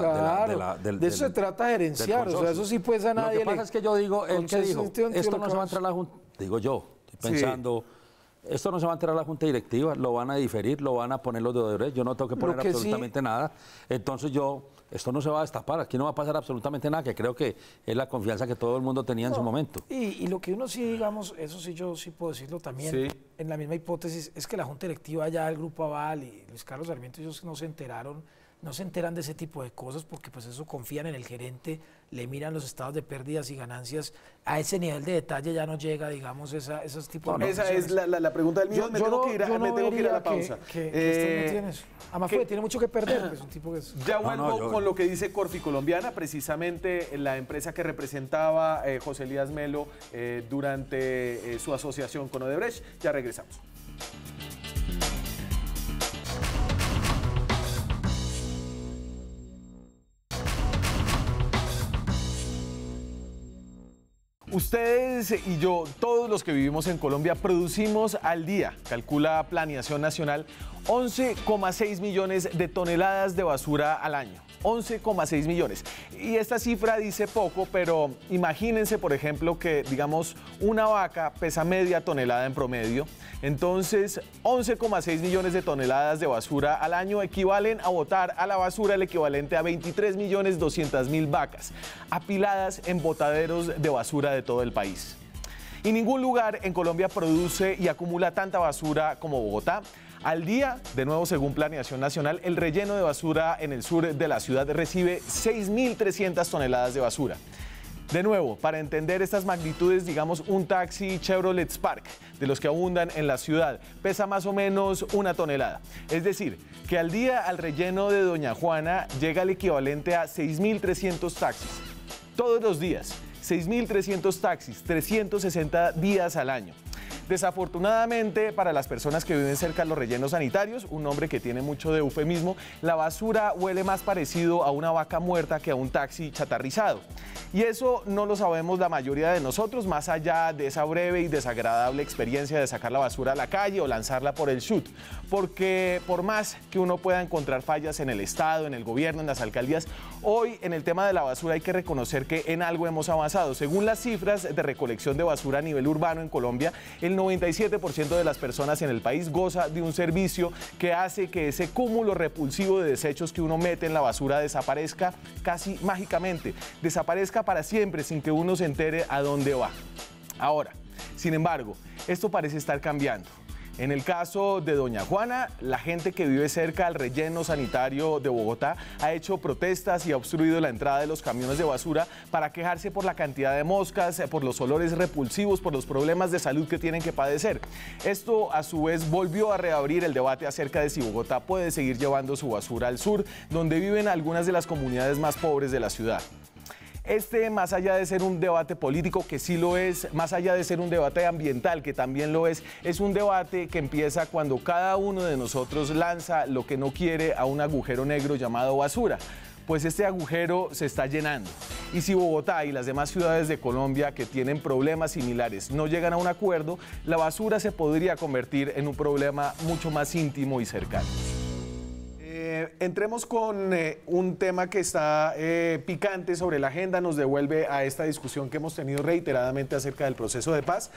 de eso se trata de gerenciar. O sea, eso sí pues a nadie. Lo que pasa es que yo digo, él que dijo, esto no se va a entrar a la Junta. Digo yo, estoy pensando. Sí. Esto no se va a enterar a la Junta Directiva, lo van a diferir, lo van a poner los de Odebrecht, yo no tengo que poner absolutamente nada. Entonces esto no se va a destapar, aquí no va a pasar absolutamente nada, que creo que es la confianza que todo el mundo tenía en su momento. Y lo que uno sí, digamos, eso sí yo sí puedo decirlo también, en la misma hipótesis, es que la Junta Directiva ya, el Grupo Aval y Luis Carlos Sarmiento, ellos no se enteran de ese tipo de cosas porque pues eso confían en el gerente, le miran los estados de pérdidas y ganancias, a ese nivel de detalle ya no llega, digamos, esos tipos de esa es la pregunta del mío, me tengo que ir a la pausa. Además tiene mucho que perder, pues un tipo que es... Ya vuelvo con lo que dice Corfi Colombiana, precisamente la empresa que representaba José Elías Melo durante su asociación con Odebrecht. Ya regresamos. Ustedes y yo, todos los que vivimos en Colombia, producimos al día, calcula Planeación Nacional, 11,6 millones de toneladas de basura al año. 11,6 millones. Y esta cifra dice poco, pero imagínense, por ejemplo, que, digamos, una vaca pesa media tonelada en promedio. Entonces, 11,6 millones de toneladas de basura al año equivalen a botar a la basura el equivalente a 23.200.000 vacas, apiladas en botaderos de basura de todo el país. Y ningún lugar en Colombia produce y acumula tanta basura como Bogotá. Al día, de nuevo según Planeación Nacional, el relleno de basura en el sur de la ciudad recibe 6.300 toneladas de basura. De nuevo, para entender estas magnitudes, digamos, un taxi Chevrolet Spark, de los que abundan en la ciudad, pesa más o menos 1 tonelada. Es decir, que al día al relleno de Doña Juana llega el equivalente a 6.300 taxis. Todos los días, 6.300 taxis, 360 días al año. Desafortunadamente, para las personas que viven cerca de los rellenos sanitarios, un nombre que tiene mucho de eufemismo, la basura huele más parecido a una vaca muerta que a un taxi chatarrizado. Y eso no lo sabemos la mayoría de nosotros, más allá de esa breve y desagradable experiencia de sacar la basura a la calle o lanzarla por el chute. Porque por más que uno pueda encontrar fallas en el Estado, en el gobierno, en las alcaldías, hoy en el tema de la basura hay que reconocer que en algo hemos avanzado. Según las cifras de recolección de basura a nivel urbano en Colombia, el 97% de las personas en el país goza de un servicio que hace que ese cúmulo repulsivo de desechos que uno mete en la basura desaparezca casi mágicamente, desaparezca para siempre sin que uno se entere a dónde va. Ahora, sin embargo, esto parece estar cambiando. En el caso de Doña Juana, la gente que vive cerca al relleno sanitario de Bogotá ha hecho protestas y ha obstruido la entrada de los camiones de basura para quejarse por la cantidad de moscas, por los olores repulsivos, por los problemas de salud que tienen que padecer. Esto, a su vez, volvió a reabrir el debate acerca de si Bogotá puede seguir llevando su basura al sur, donde viven algunas de las comunidades más pobres de la ciudad. Más allá de ser un debate político, que sí lo es, más allá de ser un debate ambiental, que también lo es un debate que empieza cuando cada uno de nosotros lanza lo que no quiere a un agujero negro llamado basura. Pues este agujero se está llenando. Y si Bogotá y las demás ciudades de Colombia que tienen problemas similares no llegan a un acuerdo, la basura se podría convertir en un problema mucho más íntimo y cercano. Entremos con un tema que está picante sobre la agenda, nos devuelve a esta discusión que hemos tenido reiteradamente acerca del proceso de paz.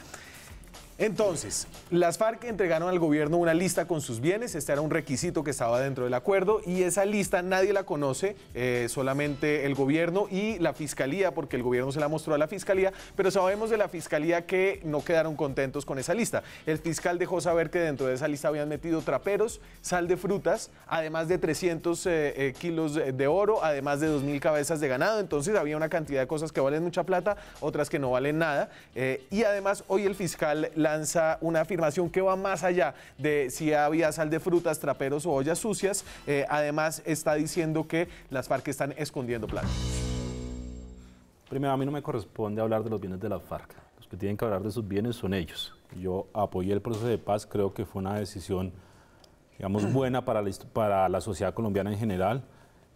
Entonces, las FARC entregaron al gobierno una lista con sus bienes, este era un requisito que estaba dentro del acuerdo y esa lista nadie la conoce, solamente el gobierno y la fiscalía, porque el gobierno se la mostró a la fiscalía, pero sabemos de la fiscalía que no quedaron contentos con esa lista. El fiscal dejó saber que dentro de esa lista habían metido traperos, sal de frutas, además de 300 kilos de oro, además de 2.000 cabezas de ganado, entonces había una cantidad de cosas que valen mucha plata, otras que no valen nada, y además hoy el fiscal lanza una afirmación que va más allá de si había sal de frutas, traperos o ollas sucias. Además está diciendo que las FARC están escondiendo plata. Primero, a mí no me corresponde hablar de los bienes de las FARC. Los que tienen que hablar de sus bienes son ellos. Yo apoyé el proceso de paz, creo que fue una decisión, digamos, buena para la sociedad colombiana en general.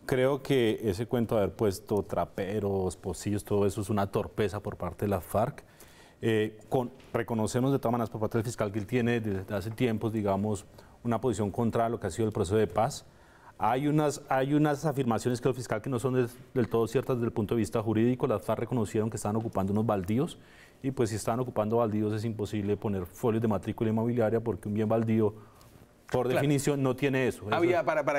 Creo que ese cuento de haber puesto traperos, pocillos, todo eso es una torpeza por parte de las FARC. Reconocemos de todas maneras por parte del fiscal que él tiene desde hace tiempos, digamos, una posición contra lo que ha sido el proceso de paz. Hay unas afirmaciones que el fiscal que no son del todo ciertas desde el punto de vista jurídico. Las FARC reconocieron que estaban ocupando unos baldíos y pues si estaban ocupando baldíos es imposible poner folios de matrícula inmobiliaria porque un bien baldío por definición no tiene eso.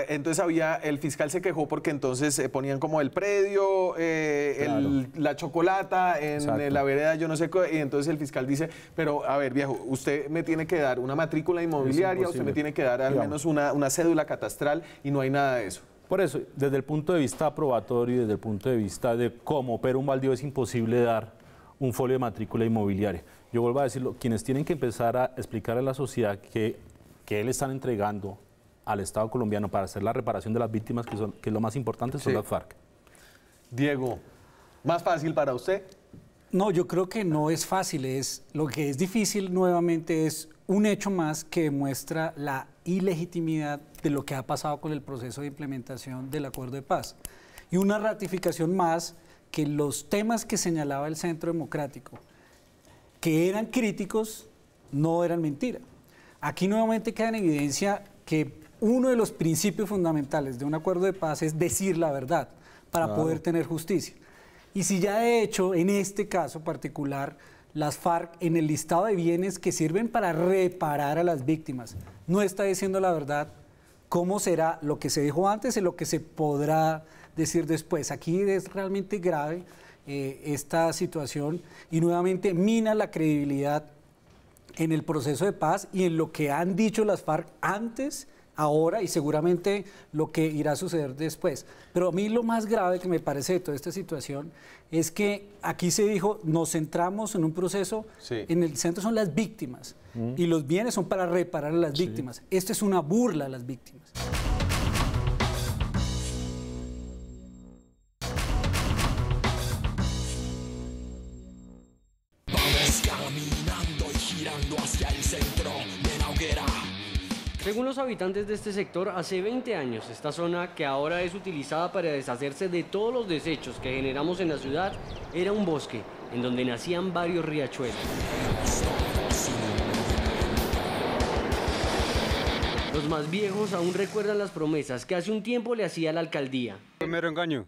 Entonces el fiscal se quejó porque entonces ponían como el predio, claro, la chocolata en la vereda, yo no sé, y entonces el fiscal dice, pero a ver viejo, usted me tiene que dar una matrícula inmobiliaria, usted me tiene que dar al menos una cédula catastral y no hay nada de eso. Por eso, desde el punto de vista probatorio y desde el punto de vista de cómo opera un baldío es imposible dar un folio de matrícula inmobiliaria. Yo vuelvo a decirlo, quienes tienen que empezar a explicar a la sociedad que le están entregando al Estado colombiano para hacer la reparación de las víctimas, que es lo más importante, son las FARC. Diego, ¿más fácil para usted? No, yo creo que no es fácil. Lo que es difícil nuevamente es un hecho más que demuestra la ilegitimidad de lo que ha pasado con el proceso de implementación del acuerdo de paz. Y una ratificación más que los temas que señalaba el Centro Democrático, que eran críticos, no eran mentira. Aquí nuevamente queda en evidencia que uno de los principios fundamentales de un acuerdo de paz es decir la verdad para poder tener justicia. Y si ya de hecho, en este caso particular, las FARC en el listado de bienes que sirven para reparar a las víctimas no está diciendo la verdad, ¿cómo será lo que se dijo antes y lo que se podrá decir después? Aquí es realmente grave esta situación y nuevamente mina la credibilidad en el proceso de paz y en lo que han dicho las FARC antes, ahora y seguramente lo que irá a suceder después. Pero a mí lo más grave que me parece de toda esta situación es que aquí se dijo, nos centramos en un proceso, en el centro son las víctimas y los bienes son para reparar a las víctimas. Esto es una burla a las víctimas. Según los habitantes de este sector, hace 20 años esta zona, que ahora es utilizada para deshacerse de todos los desechos que generamos en la ciudad, era un bosque en donde nacían varios riachuelos. Los más viejos aún recuerdan las promesas que hace un tiempo le hacía la alcaldía. Mero engaño.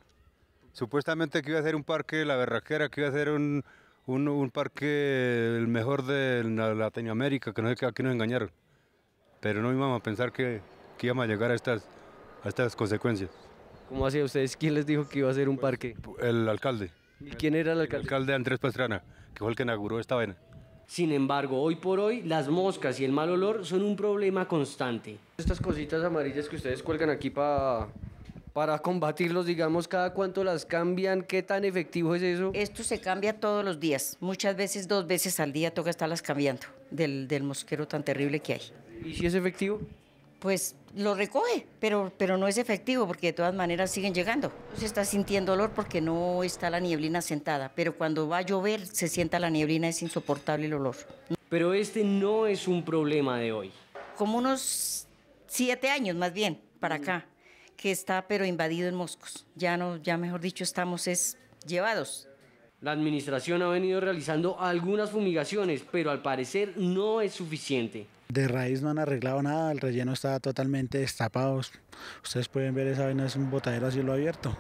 Supuestamente que iba a ser un parque de la Berraquera, que iba a ser un parque el mejor de Latinoamérica, que no sé qué, aquí nos engañaron. Pero no íbamos a pensar que íbamos a llegar a estas consecuencias. ¿Cómo hacía ustedes? ¿Quién les dijo que iba a ser un parque? El alcalde. ¿Y quién era el alcalde? El alcalde Andrés Pastrana, que fue el que inauguró esta vaina. Sin embargo, hoy por hoy, las moscas y el mal olor son un problema constante. Estas cositas amarillas que ustedes cuelgan aquí para combatirlos, digamos, ¿cada cuánto las cambian? ¿Qué tan efectivo es eso? Esto se cambia todos los días, muchas veces 2 veces al día toca estarlas cambiando del mosquero tan terrible que hay. ¿Y si es efectivo? pues lo recoge, pero no es efectivo porque de todas maneras siguen llegando. Se está sintiendo olor porque no está la nieblina sentada, pero cuando va a llover se sienta la nieblina, es insoportable el olor. Pero este no es un problema de hoy. Como unos 7 años más bien para acá, que está pero invadido en moscos. Ya mejor dicho, estamos llevados. La administración ha venido realizando algunas fumigaciones, pero al parecer no es suficiente. De raíz no han arreglado nada, el relleno está totalmente destapado. Ustedes pueden ver, esa vaina es un botadero a cielo abierto.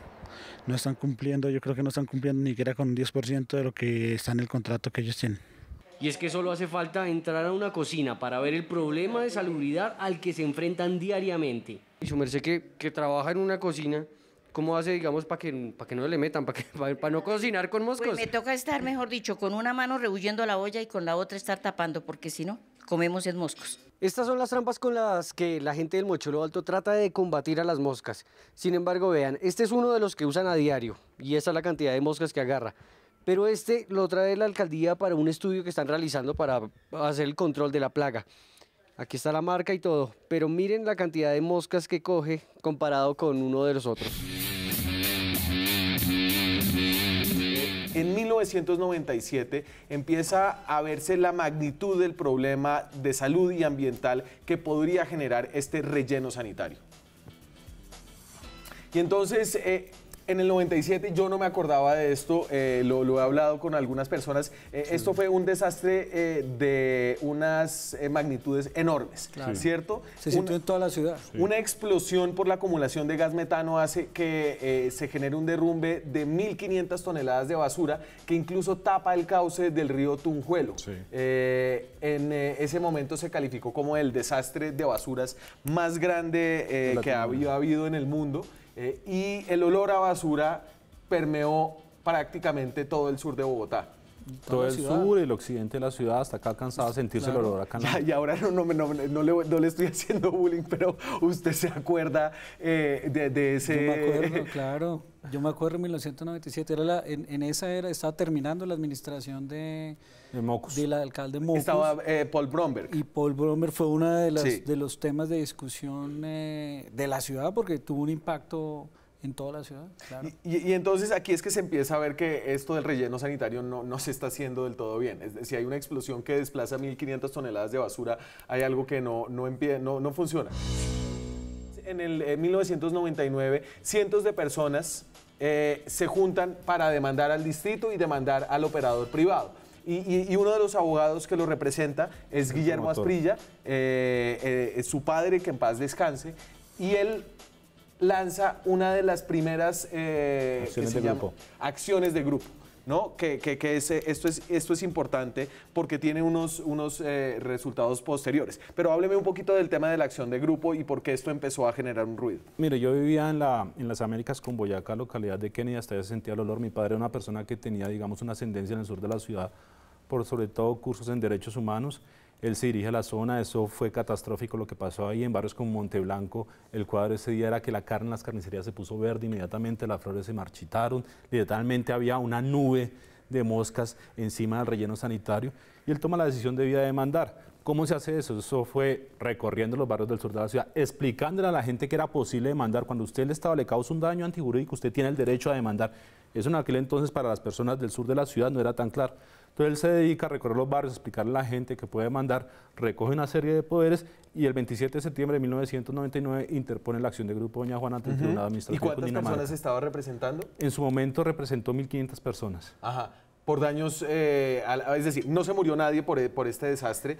No están cumpliendo, yo creo que no están cumpliendo ni siquiera con un 10% de lo que está en el contrato que ellos tienen. Y es que solo hace falta entrar a una cocina para ver el problema de salubridad al que se enfrentan diariamente. Y su merced que trabaja en una cocina, ¿cómo hace, digamos, para que no le metan, para no cocinar con moscos? Pues me toca estar, mejor dicho, con una mano rehuyendo la olla y con la otra estar tapando, porque si no, comemos en moscos. Estas son las trampas con las que la gente del Mochuelo Alto trata de combatir a las moscas. Sin embargo, vean, este es uno de los que usan a diario, y esa es la cantidad de moscas que agarra. Pero este lo trae la alcaldía para un estudio que están realizando para hacer el control de la plaga. Aquí está la marca y todo, pero miren la cantidad de moscas que coge comparado con uno de los otros. En 1997 empieza a verse la magnitud del problema de salud y ambiental que podría generar este relleno sanitario. Y entonces, en el 97 yo no me acordaba de esto, lo he hablado con algunas personas. Esto fue un desastre de unas magnitudes enormes, Claro. ¿cierto? Se sintió en toda la ciudad. Una explosión por la acumulación de gas metano hace que se genere un derrumbe de 1.500 toneladas de basura que incluso tapa el cauce del río Tunjuelo. En ese momento se calificó como el desastre de basuras más grande que había habido en el mundo. Y el olor a basura permeó prácticamente todo el sur de Bogotá. Todo el sur y el occidente de la ciudad, hasta acá alcanzaba a sentirse el olor acá. Y ahora no le estoy haciendo bullying, pero usted se acuerda de ese... Yo me acuerdo, claro. Yo me acuerdo en 1997, en esa era, estaba terminando la administración del alcalde Mocus. Estaba Paul Bromberg. Y Paul Bromberg fue uno de los temas de discusión de la ciudad porque tuvo un impacto en toda la ciudad, claro. Y entonces aquí es que se empieza a ver que esto del relleno sanitario no se está haciendo del todo bien. Es decir, si hay una explosión que desplaza 1.500 toneladas de basura, hay algo que no funciona. En el 1999, cientos de personas se juntan para demandar al distrito y demandar al operador privado. Y uno de los abogados que lo representa es Guillermo Asprilla, su padre, que en paz descanse, y él lanza una de las primeras acciones de grupo, ¿no? Esto es importante porque tiene unos resultados posteriores. Pero hábleme un poquito del tema de la acción de grupo y por qué esto empezó a generar un ruido. Mire, yo vivía en las Américas con Boyacá, localidad de Kennedy, hasta allá se sentía el olor. Mi padre era una persona que tenía, digamos, una ascendencia en el sur de la ciudad, por sobre todo cursos en derechos humanos. Él se dirige a la zona, eso fue catastrófico lo que pasó ahí en barrios como Monteblanco. El cuadro ese día era que la carne en las carnicerías se puso verde, inmediatamente las flores se marchitaron, literalmente había una nube de moscas encima del relleno sanitario y él toma la decisión de vida de demandar. ¿Cómo se hace eso? Eso fue recorriendo los barrios del sur de la ciudad, explicándole a la gente que era posible demandar. Cuando usted el Estado le causa un daño antijurídico, usted tiene el derecho a demandar. Eso en aquel entonces para las personas del sur de la ciudad no era tan claro. Entonces él se dedica a recorrer los barrios, a explicarle a la gente que puede demandar, recoge una serie de poderes y el 27 de septiembre de 1999 interpone la acción de Grupo Doña Juana ante el Tribunal Administrativo de Cundinamarca. ¿Y cuántas personas estaba representando? En su momento representó 1.500 personas. Ajá. Por daños, es decir, no se murió nadie por este desastre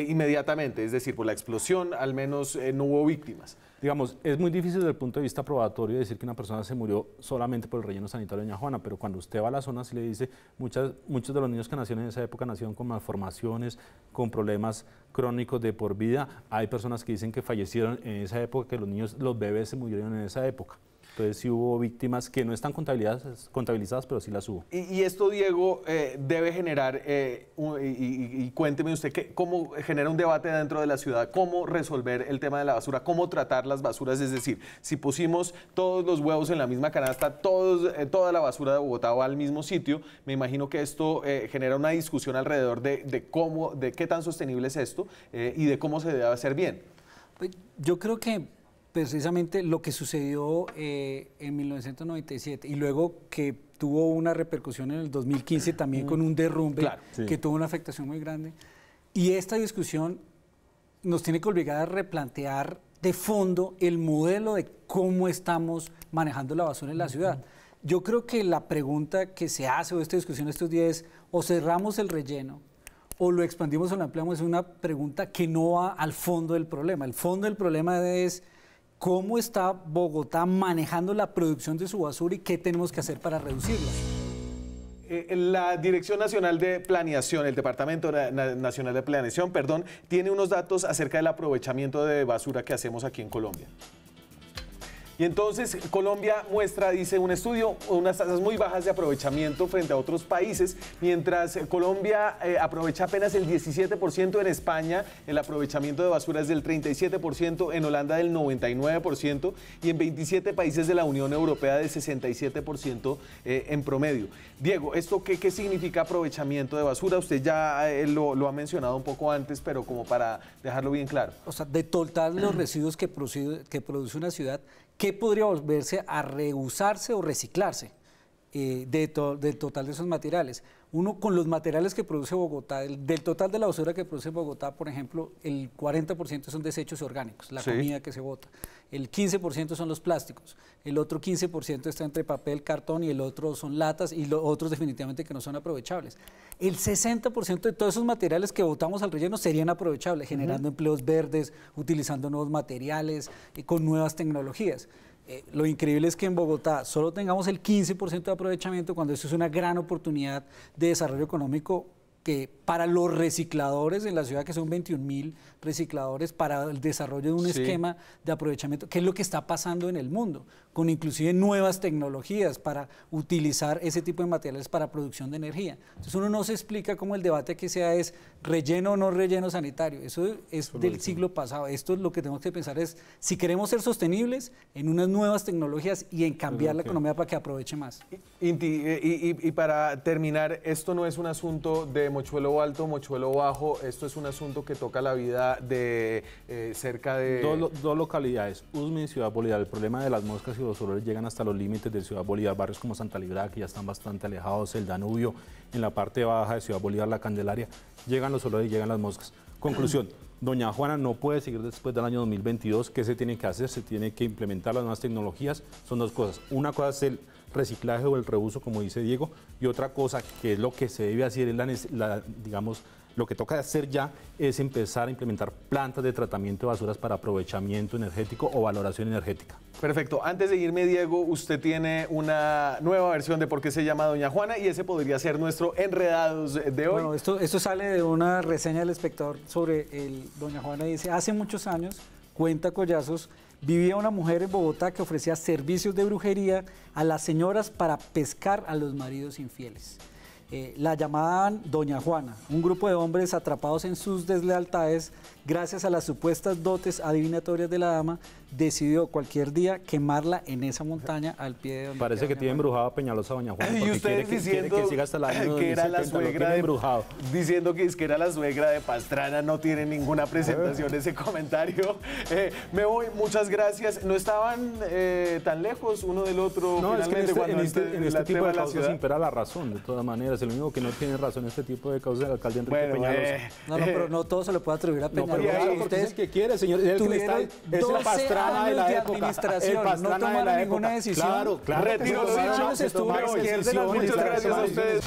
inmediatamente, es decir, por la explosión al menos no hubo víctimas. Digamos, es muy difícil desde el punto de vista probatorio decir que una persona se murió solamente por el relleno sanitario de Doña Juana, pero cuando usted va a la zona sí le dice, muchos de los niños que nacieron en esa época nacieron con malformaciones, con problemas crónicos de por vida. Hay personas que dicen que fallecieron en esa época, que los bebés se murieron en esa época. Entonces sí hubo víctimas que no están contabilizadas, pero sí las hubo. Y esto, Diego, debe generar, y cuénteme usted, ¿cómo genera un debate dentro de la ciudad? ¿Cómo resolver el tema de la basura? ¿Cómo tratar las basuras? Es decir, si pusimos todos los huevos en la misma canasta, toda la basura de Bogotá va al mismo sitio, me imagino que esto genera una discusión alrededor de qué tan sostenible es esto y de cómo se debe hacer bien. Yo creo que precisamente lo que sucedió en 1997 y luego que tuvo una repercusión en el 2015 también con un derrumbe que tuvo una afectación muy grande. Y esta discusión nos tiene que obligar a replantear de fondo el modelo de cómo estamos manejando la basura en la ciudad. Yo creo que la pregunta que se hace o esta discusión estos días es o cerramos el relleno o lo expandimos o lo ampliamos, es una pregunta que no va al fondo del problema. El fondo del problema es cómo está Bogotá manejando la producción de su basura y qué tenemos que hacer para reducirla. La Dirección Nacional de Planeación, el Departamento Nacional de Planeación, perdón, tiene unos datos acerca del aprovechamiento de basura que hacemos aquí en Colombia. Y entonces Colombia muestra, dice un estudio, unas tasas muy bajas de aprovechamiento frente a otros países, mientras Colombia aprovecha apenas el 17%, en España el aprovechamiento de basura es del 37%, en Holanda del 99% y en 27 países de la Unión Europea del 67% en promedio. Diego, ¿esto qué significa aprovechamiento de basura? Usted ya lo ha mencionado un poco antes, pero como para dejarlo bien claro. O sea, de total los residuos que produce una ciudad, ¿qué podría volverse a reusarse o reciclarse del total de esos materiales? Uno, con los materiales que produce Bogotá, del total de la basura que produce Bogotá, por ejemplo, el 40% son desechos orgánicos, la comida que se bota. El 15% son los plásticos, el otro 15% está entre papel, cartón y el otro son latas y los otros definitivamente que no son aprovechables. El 60% de todos esos materiales que botamos al relleno serían aprovechables, generando empleos verdes, utilizando nuevos materiales, con nuevas tecnologías. Lo increíble es que en Bogotá solo tengamos el 15% de aprovechamiento cuando eso es una gran oportunidad de desarrollo económico que para los recicladores en la ciudad, que son 21.000 recicladores, para el desarrollo de un esquema de aprovechamiento, que es lo que está pasando en el mundo, con inclusive nuevas tecnologías para utilizar ese tipo de materiales para producción de energía. Entonces uno no se explica cómo el debate que sea es relleno o no relleno sanitario, eso es del siglo pasado. Esto es lo que tenemos que pensar es, si queremos ser sostenibles, en unas nuevas tecnologías y en cambiar la economía para que aproveche más. Inti, y para terminar, esto no es un asunto de Mochuelo Alto, Mochuelo Bajo, esto es un asunto que toca la vida de cerca de... Dos localidades, Usme y Ciudad Bolívar. El problema de las moscas y los olores llegan hasta los límites de Ciudad Bolívar, barrios como Santa Librada, que ya están bastante alejados, el Danubio, en la parte baja de Ciudad Bolívar, la Candelaria, llegan los olores y llegan las moscas. Conclusión, doña Juana no puede seguir después del año 2022. ¿Qué se tiene que hacer? Se tiene que implementar las nuevas tecnologías. Son dos cosas. Una cosa es el reciclaje o el reuso, como dice Diego, y otra cosa que es lo que se debe hacer, digamos, lo que toca hacer ya es empezar a implementar plantas de tratamiento de basuras para aprovechamiento energético o valoración energética. Perfecto. Antes de irme, Diego, usted tiene una nueva versión de por qué se llama Doña Juana y ese podría ser nuestro Enredados de hoy. Bueno, esto sale de una reseña del Espectador sobre Doña Juana. Dice, hace muchos años, cuenta Collazos, vivía una mujer en Bogotá que ofrecía servicios de brujería a las señoras para pescar a los maridos infieles. La llamaban Doña Juana, un grupo de hombres atrapados en sus deslealtades, gracias a las supuestas dotes adivinatorias de la dama, decidió cualquier día quemarla en esa montaña al pie de donde parece que tiene embrujado a Peñalosa Doña Juana. Y ustedes diciendo que siga hasta el año que era la suegra de embrujado. Diciendo que era la suegra de Pastrana, no tiene ninguna presentación ese comentario. Me voy, muchas gracias. No estaban tan lejos uno del otro. No, es que en este tipo de causas impera la razón, de todas maneras. El único que no tiene razón en este tipo de causas es el alcalde Enrique Peñalosa. No, pero no todo se le puede atribuir a Peñalosa. Ustedes que quiere, señor. Es el Pastrana de la época. El Pastrana de la época. Ninguna decisión. Claro. Retiro lo dicho. Muchas gracias a ustedes.